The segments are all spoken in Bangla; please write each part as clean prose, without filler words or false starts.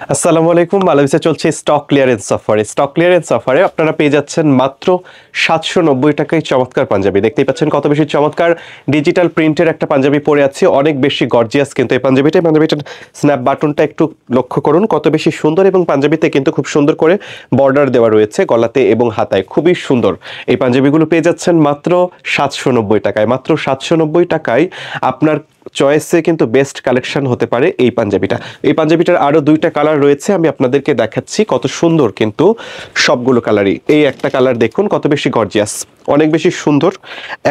আসসালামু আলাইকুম। মালয়েশিয়া চলছে স্টক ক্লিয়ারেন্স অফারে। স্টক ক্লিয়ারেন্স অফারে আপনারা পেয়ে যাচ্ছেন মাত্র 790 টাকায় চমৎকার পাঞ্জাবি। দেখতেই পাচ্ছেন কত বেশি চমৎকার ডিজিটাল প্রিন্টের একটা পাঞ্জাবি পরে আছে, অনেক বেশি গর্জিয়াস কিন্তু এই পাঞ্জাবিটার স্ন্যাপ বাটনটা একটু লক্ষ্য করুন কত বেশি সুন্দর, এবং পাঞ্জাবিতে কিন্তু খুব সুন্দর করে বর্ডার দেওয়া রয়েছে গলাতে এবং হাতায়, খুবই সুন্দর। এই পাঞ্জাবিগুলো পেয়ে যাচ্ছেন মাত্র 790 টাকায়। মাত্র 790 টাকায় আপনার চয়েসে কিন্তু বেস্ট কালেকশন হতে পারে এই পাঞ্জাবিটা। এই পাঞ্জাবিটার আরো দুইটা কালার রয়েছে, আমি আপনাদেরকে দেখাচ্ছি। কত সুন্দর কিন্তু সবগুলো কালারই। এই একটা কালার দেখুন কত বেশি গর্জিয়াস, অনেক বেশি সুন্দর,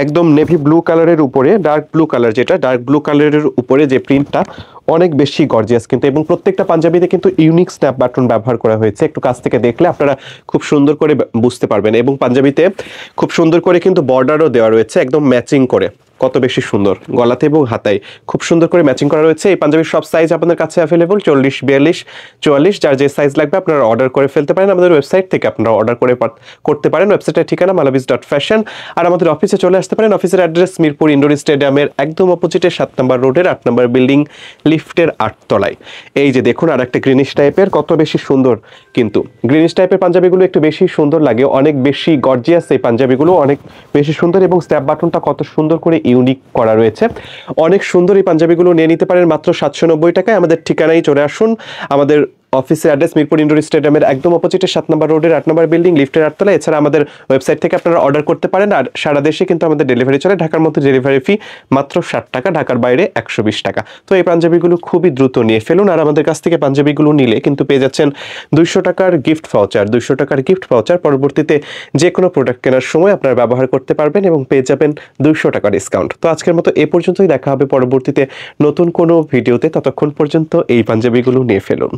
একদম নেভি ব্লু কালারের উপরে ডার্ক ব্লু কালার, যেটা ডার্ক ব্লু কালারের উপরে যে প্রিন্টটা অনেক বেশি গর্জিয়াস কিন্তু, এবং প্রত্যেকটা পাঞ্জাবিতে কিন্তু ইউনিক স্ন্যাপ বাটন ব্যবহার করা হয়েছে। একটু কাছ থেকে দেখলে আপনারা খুব সুন্দর করে বুঝতে পারবেন, এবং পাঞ্জাবিতে খুব সুন্দর করে কিন্তু বর্ডারও দেওয়া রয়েছে একদম ম্যাচিং করে। কত বেশি সুন্দর গলাতে এবং হাতায় খুব সুন্দর করে ম্যাচিং করা রয়েছে। এই পাঞ্জাবির সব সাইজ আপনাদের কাছে অ্যাভেলেবল, 40, 42, 44, যার যে সাইজ লাগবে আপনারা অর্ডার করে ফেলতে পারেন। আমাদের ওয়েবসাইট থেকে আপনারা অর্ডার করতে পারেন। ওয়েবসাইটের ঠিকানা malabis.fashion। আর আমাদের অফিসে চলে আসতে পারেন। অফিসের অ্যাড্রেস মিরপুর ইনডোর স্টেডিয়ামের একদম অপোজিটে 7 নম্বর রোডের 8 নম্বর বিল্ডিং, লিফটের 8 তলায়। এই যে দেখুন আর একটা গ্রিনিশ টাইপের, কত বেশি সুন্দর কিন্তু গ্রিনিশ টাইপের পাঞ্জাবিগুলো একটু বেশি সুন্দর লাগে, অনেক বেশি গর্জিয়াস এই পাঞ্জাবিগুলো, অনেক বেশি সুন্দর, এবং স্ন্যাপ বাটনটা কত সুন্দর করে ইউনিক করা রয়েছে, অনেক সুন্দর। এই পাঞ্জাবিগুলো নিয়ে নিতে পারেন মাত্র 790 টাকায়। আমাদের ঠিকানায় চলে আসুন। আমাদের অফিসের অ্যাড্রেস মিরপুর ইনডোর স্টেডিয়ামের একদম অপোজিটে 7 নম্বর রোডের 8 নম্বর বিল্ডিং, লিফটের 8 তলায়। এছাড়া আমাদের ওয়েবসাইট থেকে আপনারা অর্ডার করতে পারেন। আর সারা দেশে কিন্তু আমাদের ডেলিভারি চলে। ঢাকার মধ্যে ডেলিভারি ফি মাত্র 60 টাকা, ঢাকার বাইরে 120 টাকা। তো এই পাঞ্জাবিগুলো খুবই দ্রুত নিয়ে ফেলুন। আর আমাদের কাছ থেকে পাঞ্জাবিগুলো নিলে কিন্তু পেয়ে যাচ্ছেন 200 টাকার গিফট ভাউচার। 200 টাকার গিফট ভাউচার পরবর্তীতে যে কোনো প্রোডাক্ট কেনার সময় আপনারা ব্যবহার করতে পারবেন এবং পেয়ে যাবেন 200 টাকা ডিসকাউন্ট। তো আজকের মতো এ পর্যন্তই, দেখা হবে পরবর্তীতে নতুন কোনো ভিডিওতে। ততক্ষণ পর্যন্ত এই পাঞ্জাবিগুলো নিয়ে ফেলুন।